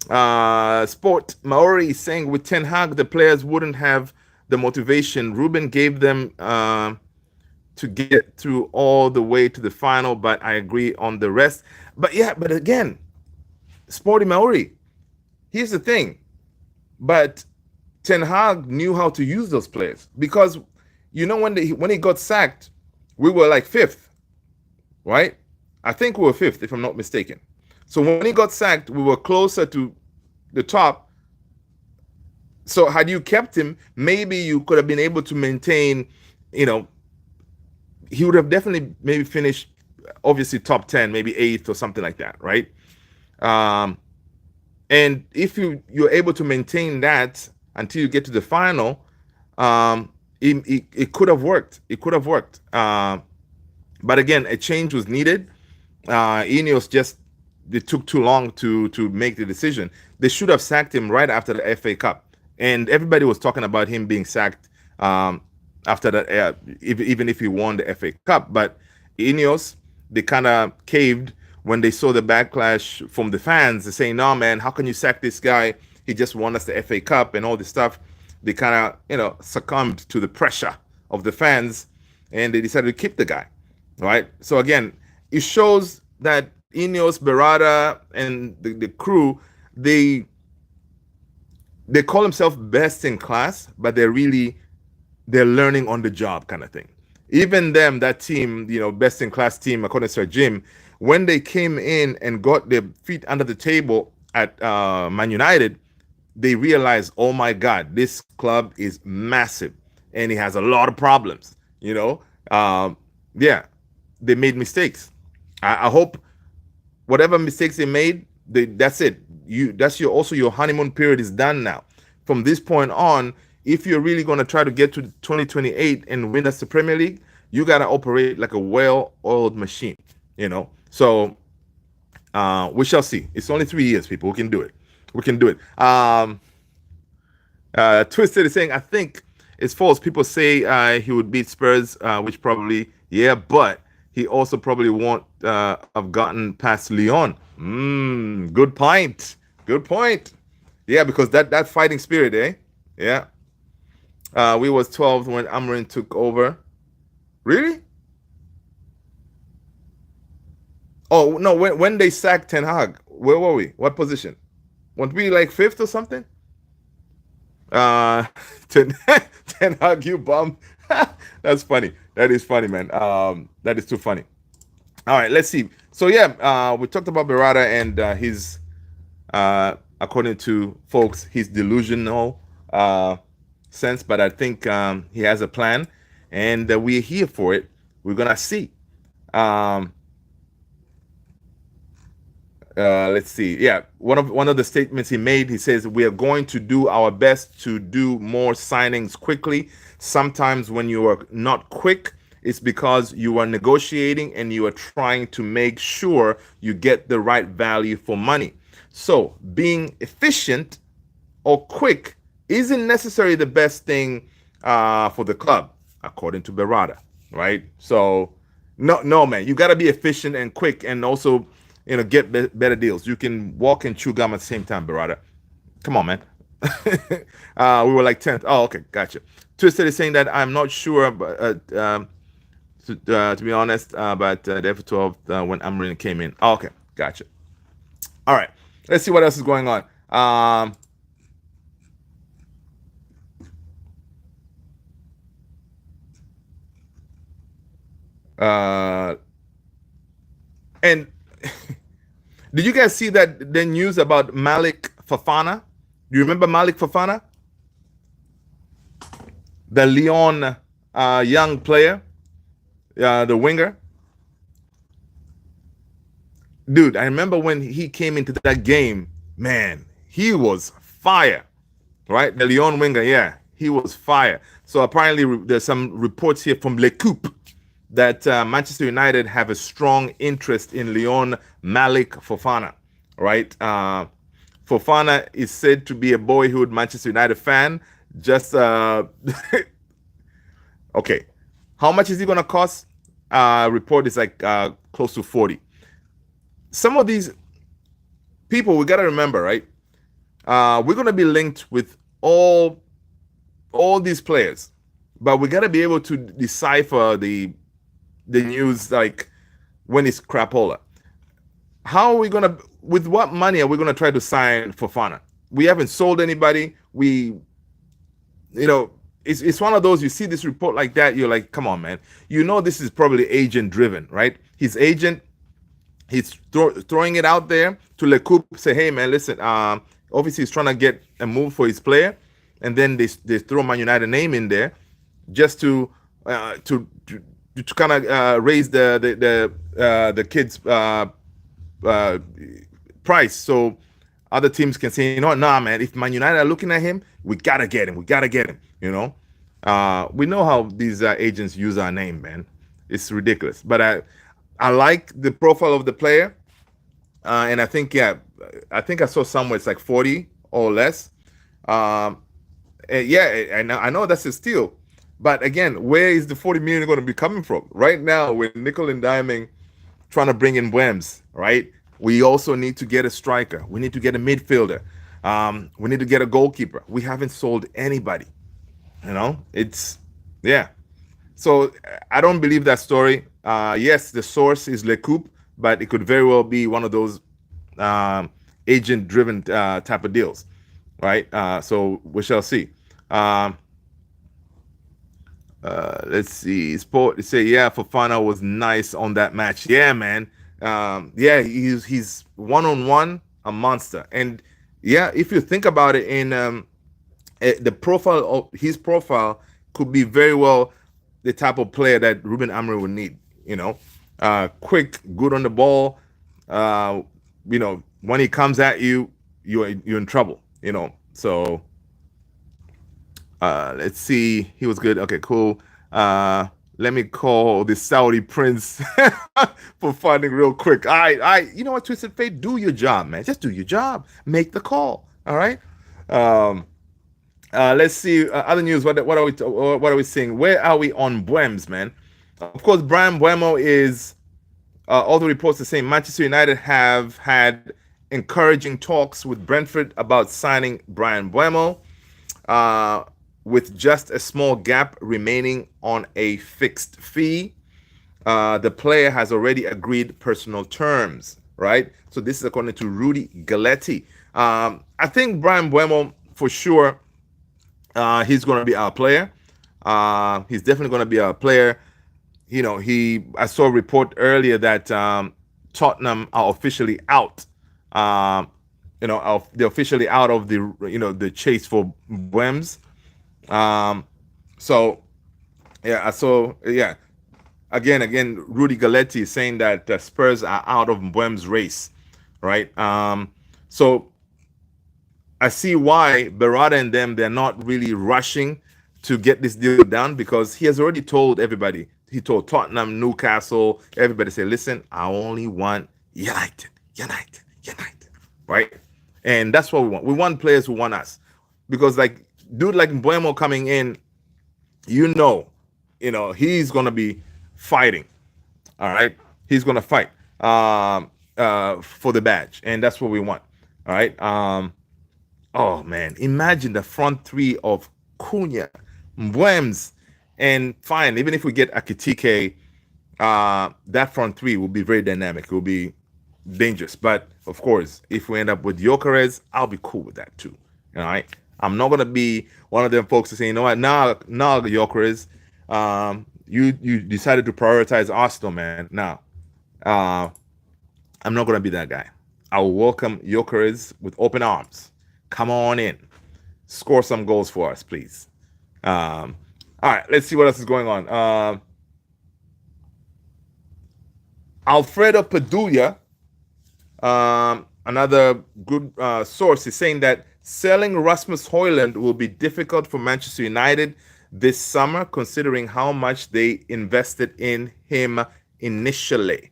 Sport Maori is saying with Ten Hag, the players wouldn't have the motivation. Ruben gave them to get through all the way to the final, but I agree on the rest. But yeah, but again, Sporty Maori, here's the thing. But Ten Hag knew how to use those players because when he got sacked, we were like fifth, right? I think we were fifth, if I'm not mistaken. So when he got sacked, we were closer to the top. So had you kept him, maybe you could have been able to maintain, you know, he would have definitely maybe finished obviously top 10, maybe eighth or something like that, right? Um, and if you're able to maintain that until you get to the final, it could have worked. It could have worked. But again, a change was needed. Ineos just it took too long to make the decision. They should have sacked him right after the FA Cup, and everybody was talking about him being sacked after that, even if he won the FA Cup. But Ineos, they kind of caved when they saw the backlash from the fans. They're saying, "No, man, how can you sack this guy? He just won us the FA Cup and all this stuff." They kind of, succumbed to the pressure of the fans, and they decided to keep the guy, right? So again, it shows that Ineos, Berrada, and the crew, they call themselves best in class, but they're learning on the job kind of thing. Even them, that team, best in class team, according to Sir Jim, when they came in and got their feet under the table at Man United, they realized, oh my God, this club is massive and it has a lot of problems. Yeah, they made mistakes. I hope whatever mistakes they made, that's it. That's your honeymoon period is done now. From this point on, if you're really going to try to get to 2028 and win us the Premier League, you got to operate like a well-oiled machine. So we shall see. It's only 3 years, people. We can do it. We can do it. Twisted is saying, I think it's false. People say he would beat Spurs, which probably, yeah, but he also probably won't have gotten past Lyon. Good point. Good point. Yeah, because that fighting spirit, eh? Yeah. We was 12 when Amorim took over. Really? Oh, no, when they sacked Ten Hag, where were we? What position? Weren't we like fifth or something? Uh, Ten, Ten Hag, you bum. That's funny. That is funny, man. That is too funny. All right, let's see. So yeah, we talked about Berrada and his, according to folks, his delusional sense. But I think he has a plan, and we're here for it. We're gonna see. Let's see. Yeah, one of the statements he made, he says, we are going to do our best to do more signings quickly. Sometimes when you are not quick, it's because you are negotiating and you are trying to make sure you get the right value for money. So being efficient or quick isn't necessarily the best thing for the club, according to Berrada, right? So no, man, you got to be efficient and quick, and also get better deals. You can walk and chew gum at the same time, Berrada. Come on, man. We were like 10th. Oh, okay, gotcha. Twisted is saying that I'm not sure, but to be honest, but the F12 when Amorim came in. Oh, okay, gotcha. All right, let's see what else is going on. And did you guys see that the news about Malik Fofana? Do you remember Malik Fofana? The Lyon young player, the winger. Dude, I remember when he came into that game, man, he was fire, right? The Lyon winger, yeah, he was fire. So apparently there's some reports here from Le Coupe that Manchester United have a strong interest in Lyon Malik Fofana, right? Fofana is said to be a boyhood Manchester United fan. Just okay, how much is he gonna cost? Report is like close to 40. Some of these people, we gotta remember, right? We're gonna be linked with all these players, but we gotta be able to decipher the the news like when it's crapola. How are we gonna? With what money are we gonna try to sign Fofana? We haven't sold anybody. You know, it's one of those. You see this report like that, you're like, come on, man. You know, this is probably agent driven, right? His agent, he's throwing it out there to Le Coupe, say, hey, man, listen. Obviously, he's trying to get a move for his player, and then they throw Man United name in there just to kind of raise the kids uh, price, so other teams can say, you know what, nah, man, if Man United are looking at him, we gotta get him. We gotta get him. You know, we know how these agents use our name, man. It's ridiculous. But I like the profile of the player, and I think I think I saw somewhere it's like 40 or less. Um, yeah, I know that's a steal. But again, where is the 40 million going to be coming from? Right now, with Nickel and Diamond trying to bring in Wems, right? We also need to get a striker. We need to get a midfielder. We need to get a goalkeeper. We haven't sold anybody. You know, it's yeah. So I don't believe that story. Yes, the source is Le Coupe, but it could very well be one of those um, agent-driven type of deals, right? So we shall see. Um, let's see. Sport say, yeah, Fofana was nice on that match. Yeah, man. Yeah, he's one on one a monster. And yeah, if you think about it, in the profile of his profile could be very well the type of player that Ruben Amorim would need. You know, quick, good on the ball. You know, when he comes at you, you're in trouble. You know, so let's see. He was good. Okay, cool. Let me call the Saudi prince for funding real quick. You know what, Twisted Fate? Do your job, man. Just do your job. Make the call. All right. Um, let's see other news. What are we seeing? Where are we on Buems, man? Of course, Brian Buemo is. All the reports are saying Manchester United have had encouraging talks with Brentford about signing Brian Buemo. Uh, with just a small gap remaining on a fixed fee. The player has already agreed personal terms, right? So this is according to Rudy Galletti. I think Brian Buemo, for sure, he's going to be our player. He's definitely going to be our player. You know, I saw a report earlier that Tottenham are officially out. They're officially out of the chase for Buems. So yeah, I saw again, Rudy Galletti is saying that Spurs are out of Buem's race, right? So I see why Berrada and them, they're not really rushing to get this deal done, because he has already told everybody. He told Tottenham, Newcastle, everybody say, listen, I only want United, right? And that's what we want. We want players who want us, because like dude like Buemo coming in, he's gonna be fighting. All right, he's gonna fight for the badge, and that's what we want. All right. Oh man, imagine the front three of Cunha, Mbuems, and fine. Even if we get Akitike, that front three will be very dynamic. It will be dangerous. But of course, if we end up with Gyökeres, I'll be cool with that too. All right. I'm not gonna be one of them folks to say, you know what, now Gyökeres, you decided to prioritize Arsenal, man. Now, I'm not gonna be that guy. I will welcome Gyökeres with open arms. Come on in, score some goals for us, please. All right, let's see what else is going on. Alfredo Padula, another good source, is saying that selling Rasmus Højlund will be difficult for Manchester United this summer, considering how much they invested in him initially.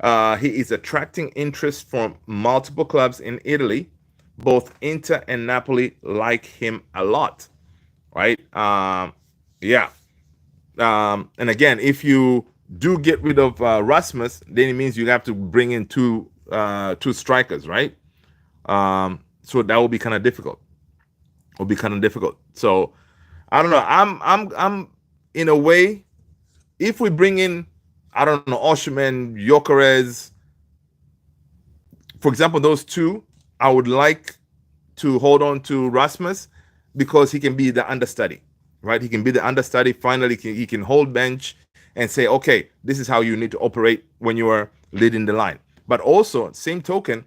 He is attracting interest from multiple clubs in Italy. Both Inter and Napoli like him a lot, right? Yeah. And again, if you do get rid of Rasmus, then it means you have to bring in two strikers, right? So that will be kind of difficult. So I don't know. I'm in a way, if we bring in I don't know, Osherman, Jokeres, for example, those two, I would like to hold on to Rasmus because he can be the understudy, right? He can be the understudy. Finally, he can hold bench and say, okay, this is how you need to operate when you are leading the line. But also, same token,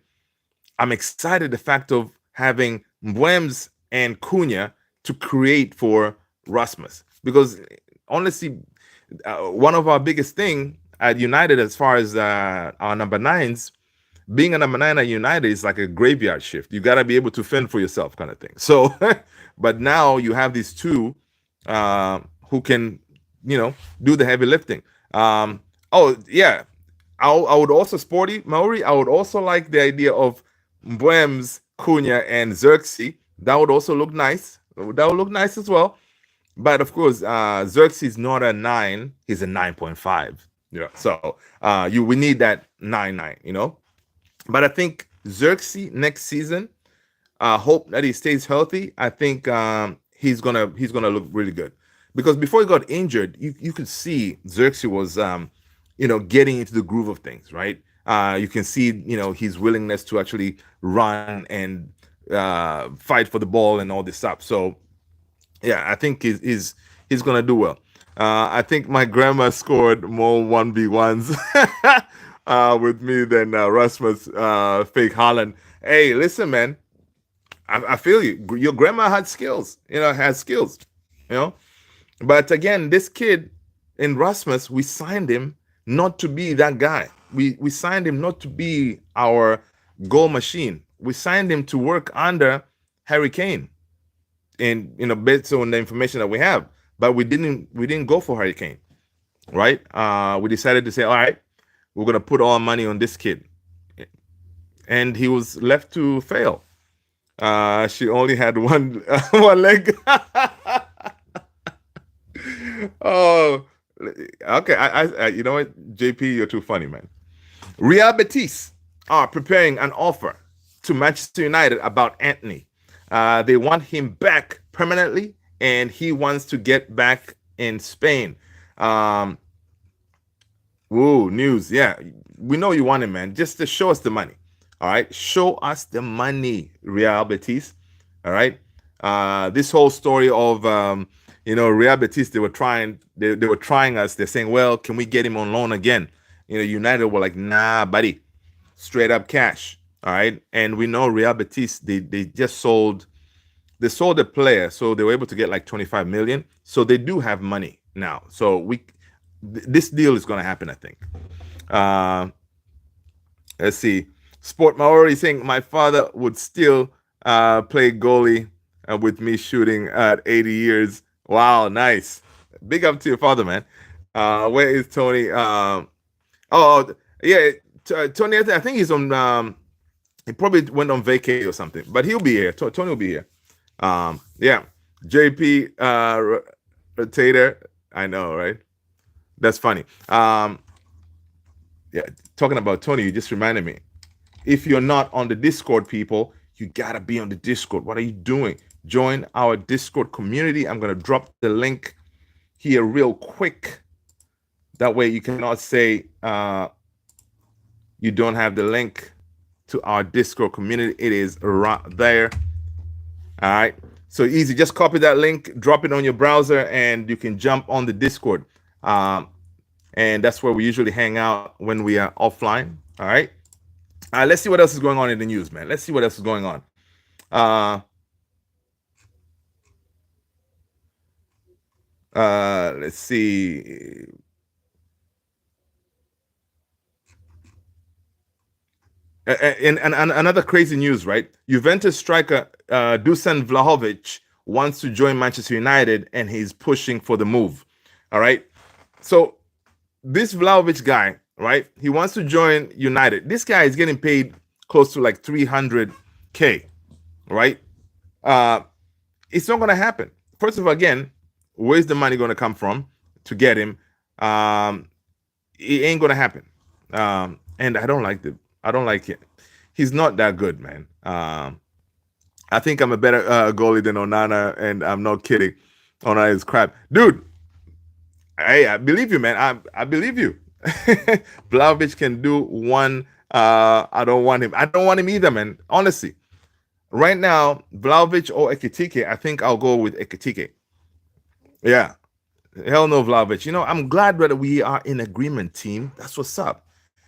I'm excited the fact of having Mbwems and Cunha to create for Rasmus because honestly, one of our biggest thing at United as far as our number nines, being a number nine at United is like a graveyard shift. You got to be able to fend for yourself, kind of thing. So, but now you have these two who can, do the heavy lifting. Oh yeah, I would also sporty Maori. I would also like the idea of Mbwems, Cunha, and Xerxes. That would also look nice. That would look nice as well. But of course, Xerxes is not a 9; he's a 9.5. Yeah. So we need that 9-9. But I think Xerxes next season, hope that he stays healthy. I think he's gonna look really good because before he got injured, you could see Xerxes was getting into the groove of things, right? You can see his willingness to actually run and fight for the ball and all this stuff. So yeah, I think he's gonna do well. I think my grandma scored more 1v1s with me than Rasmus fake Holland. Hey, listen, man, I feel you. Your grandma had skills, has skills, you know. But again, this kid in Rasmus, we signed him not to be that guy. We signed him not to be our goal machine. We signed him to work under Harry Kane, in based on the information that we have. But we didn't go for Harry Kane, right? We decided to say, all right, we're gonna put all our money on this kid, and he was left to fail. She only had one one leg. Oh, okay. You know what, JP, you're too funny, man. Real Betis are preparing an offer to Manchester United about Anthony. They want him back permanently, and he wants to get back in Spain. Woo, news. Yeah, we know you want him, man. Just to show us the money. All right, show us the money, Real Betis. All right. This whole story of Real Betis, they were trying us. They're saying, well, can we get him on loan again? United were like, nah, buddy, straight up cash. All right, and we know Real Betis, they just sold the player, so they were able to get like 25 million. So they do have money now. So this deal is going to happen, I think. Let's see. Sport Maori saying my father would still play goalie with me shooting at 80 years. Wow, nice. Big up to your father, man. Where is Tony? Oh, yeah, Tony. I think he's on. He probably went on vacay or something, but he'll be here. Tony will be here. Yeah, JP Rotator. I know, right? That's funny. Yeah, talking about Tony, you just reminded me. If you're not on the Discord, people, you gotta be on the Discord. What are you doing? Join our Discord community. I'm gonna drop the link here real quick. That way you cannot say you don't have the link to our Discord community. It is right there. All right. So easy. Just copy that link, drop it on your browser, and you can jump on the Discord. And that's where we usually hang out when we are offline. All right. Let's see what else is going on in the news, man. Let's see what else is going on. Let's see. And another crazy news, right? Juventus striker Dusan Vlahovic wants to join Manchester United, and he's pushing for the move. All right. So this Vlahovic guy, right? He wants to join United. This guy is getting paid close to like 300K, right? It's not going to happen. First of all, again, where's the money going to come from to get him? It ain't going to happen. And I don't like it. He's not that good, man. I think I'm a better goalie than Onana, and I'm not kidding. Onana is crap. Dude, hey, I believe you, man. I believe you. Vlahovic can do one. I don't want him. I don't want him either, man. Honestly, right now, Vlahovic or Ekitike, I think I'll go with Ekitike. Yeah. Hell no, Vlahovic. I'm glad that we are in agreement, team. That's what's up.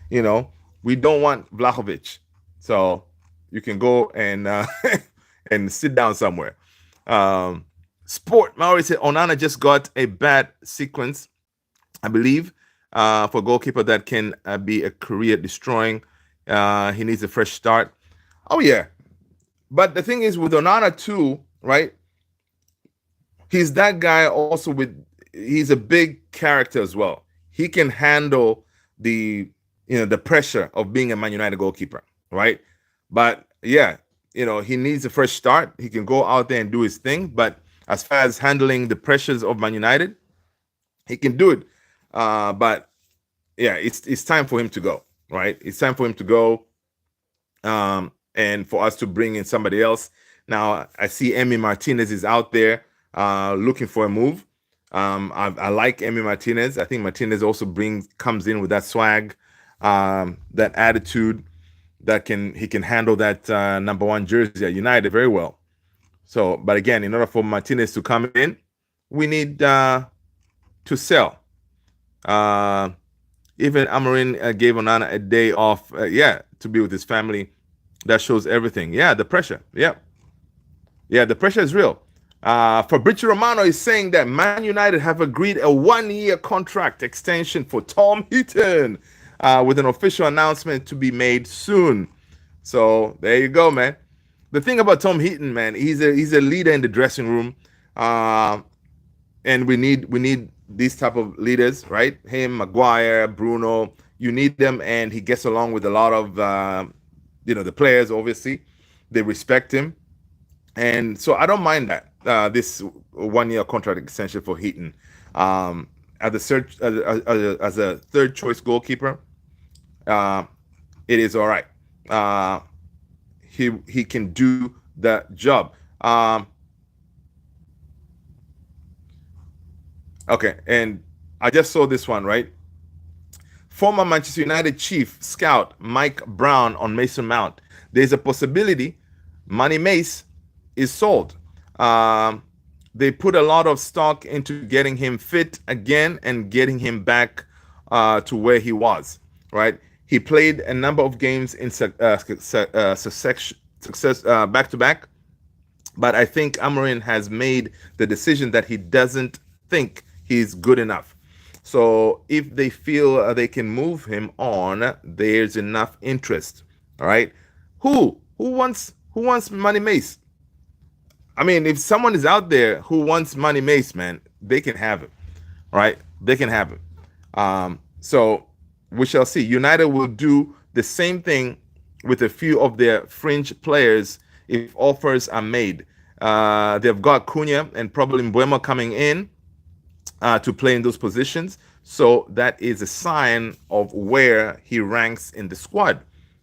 You know, we don't want Vlahovic. So you can go and and sit down somewhere. Um, Sport, Maori said Onana just got a bad sequence, I believe, for a goalkeeper that can be a career destroying. He needs a fresh start. Oh, yeah. But the thing is with Onana, too, right? He's that guy also he's a big character as well. He can handle the pressure of being a Man United goalkeeper, right? But yeah, he needs a fresh start. He can go out there and do his thing, but as far as handling the pressures of Man United, he can do it. But yeah, it's time for him to go, right? It's time for him to go, and for us to bring in somebody else. Now I see Emi Martinez is out there looking for a move. I like Emi Martinez. I think Martinez also comes in with that swag, that attitude, he can handle that number one jersey at United very well. So, but again, in order for Martinez to come in, we need to sell. Even Amorim gave Onana a day off, to be with his family. That shows everything. Yeah, the pressure. Yeah, the pressure is real. Fabrizio Romano is saying that Man United have agreed a 1-year contract extension for Tom Heaton, with an official announcement to be made soon. So there you go, man. The thing about Tom Heaton, man, he's a leader in the dressing room, and we need these type of leaders, right? Him, Maguire, Bruno. You need them, and he gets along with a lot of the players. Obviously, they respect him. And so I don't mind that this 1-year contract extension for Heaton, as a third choice goalkeeper. It is all right. He can do the job. Okay, and I just saw this one, right? Former Manchester United chief scout Mike Brown on Mason Mount. There's a possibility Manny Mace is sold. They put a lot of stock into getting him fit again and getting him back to where he was, right? He played a number of games in success back to back, but I think Amorim has made the decision that he doesn't think he's good enough. So if they feel they can move him on, there's enough interest. All right, who wants Manny Mace? I mean, if someone is out there who wants Manny Mace, man, they can have him, right? They can have him. So we shall see. United will do the same thing with a few of their fringe players if offers are made. They've got Cunha and probably Mbeumo coming in to play in those positions. So that is a sign of where he ranks in the squad,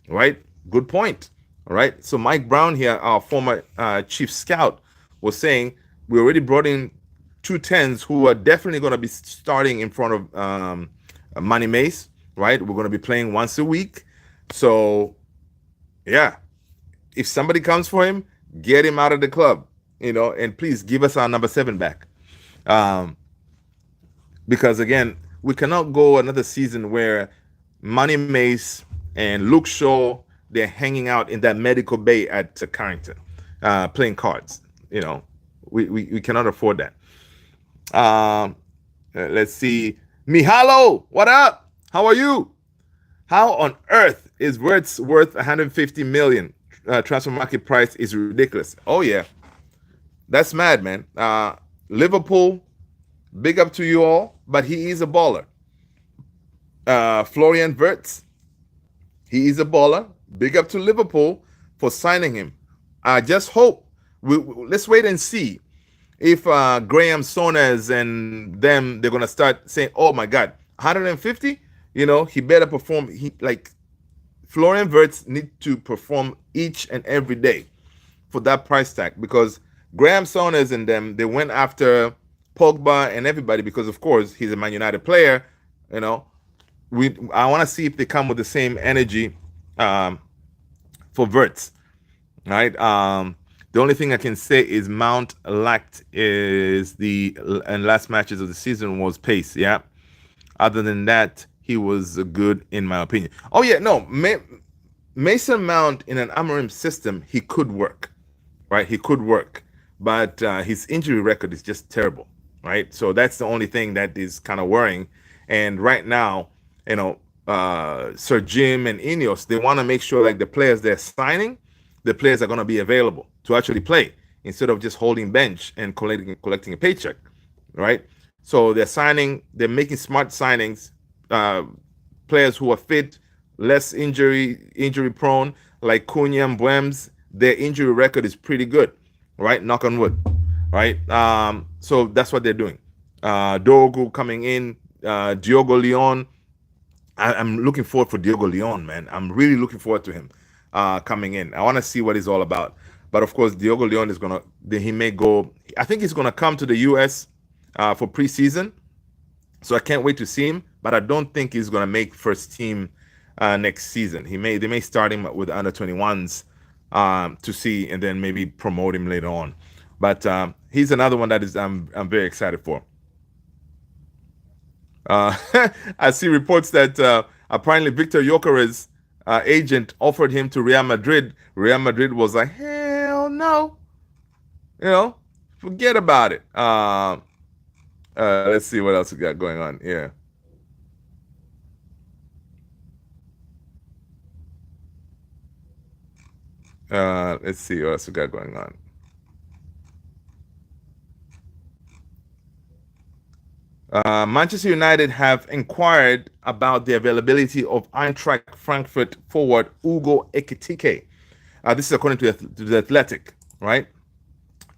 right? Good point. All right. So Mike Brown here, our former chief scout, was saying we already brought in 2 10s who are definitely going to be starting in front of Manny Mace, right? We're going to be playing once a week. So, yeah, if somebody comes for him, get him out of the club, and please give us our number 7 back. Because, again, we cannot go another season where Manny Mace and Luke Shaw, they're hanging out in that medical bay at Carrington, playing cards. We cannot afford that. Let's see. Mihalo, what up? How are you? How on earth is Wirtz worth 150 million? Transfer market price is ridiculous. Oh, yeah. That's mad, man. Liverpool, big up to you all, but he is a baller. Florian Wirtz, he is a baller. Big up to Liverpool for signing him. I just hope, let's wait and see if Graham Souness and them, they're going to start saying, oh my God, 150? He better perform. Florian Wirtz need to perform each and every day for that price tag, because Graham Souness and them, they went after Pogba and everybody because, of course, he's a Man United player, I want to see if they come with the same energy um, for Verts, right? The only thing I can say is Mount lacked is the and last matches of the season was pace. Yeah. Other than that, he was good in my opinion. Oh yeah, no, Mason Mount in an Amorim system, he could work, right? He could work, but his injury record is just terrible, right? So that's the only thing that is kind of worrying. And right now, you know, Sir Jim and Ineos, they want to make sure like the players they're signing, the players are going to be available to actually play instead of just holding bench and collecting a paycheck, right? So they're making smart signings, uh, players who are fit, less injury prone, like Cunha and Buems. Their injury record is pretty good, right? Knock on wood, right? So that's what they're doing. Dogu coming in, Diogo Leon. I'm looking forward for Diogo Leon, man. I'm really looking forward to him coming in. I want to see what he's all about. But of course, Diogo Leon is gonna. He may go. I think he's gonna come to the U.S. For preseason, so I can't wait to see him. But I don't think he's gonna make first team next season. They may start him with under 21s to see, and then maybe promote him later on. But he's another one that is I'm very excited for. I see reports that apparently Victor Yokeres agent offered him to Real Madrid. Real Madrid was like, hell no, forget about it. Let's see what else we got going on here. Let's see what else we got going on. Manchester United have inquired about the availability of Eintracht Frankfurt forward Ugo Ekitike. This is according to the Athletic, right?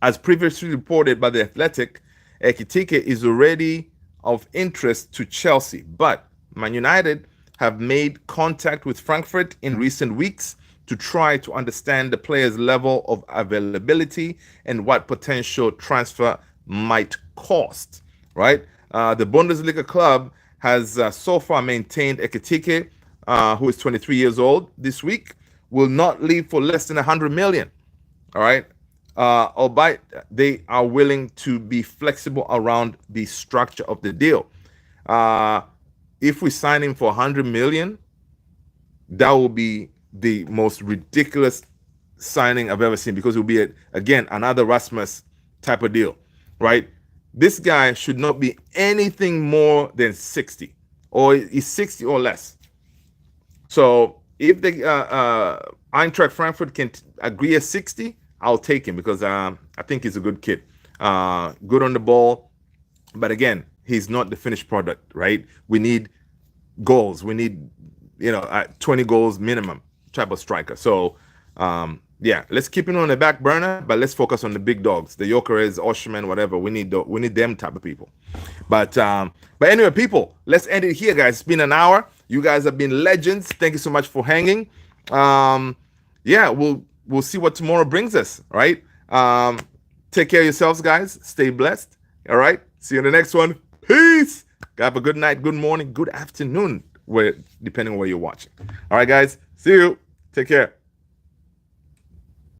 As previously reported by the Athletic, Ekitike is already of interest to Chelsea, but Man United have made contact with Frankfurt in recent weeks to try to understand the player's level of availability and what potential transfer might cost, right? The Bundesliga club has so far maintained Ekitike, who is 23 years old this week, will not leave for less than 100 million. All right. Albeit they are willing to be flexible around the structure of the deal. If we sign him for 100 million, that will be the most ridiculous signing I've ever seen, because it will be again another Rasmus type of deal, right? This guy should not be anything more than 60, or is 60 or less. So if the Eintracht Frankfurt can agree at 60, I'll take him, because I think he's a good kid, good on the ball. But again, he's not the finished product, right? We need goals. We need 20 goals minimum type of striker. So yeah, let's keep it on the back burner, but let's focus on the big dogs, the Jokeres, Oshman, whatever. We need them type of people. But anyway, people, let's end it here, guys. It's been an hour. You guys have been legends. Thank you so much for hanging. Yeah, we'll see what tomorrow brings us. All right. Take care of yourselves, guys. Stay blessed. All right. See you in the next one. Peace. Have a good night, good morning, good afternoon, depending on where you're watching. All right, guys. See you. Take care.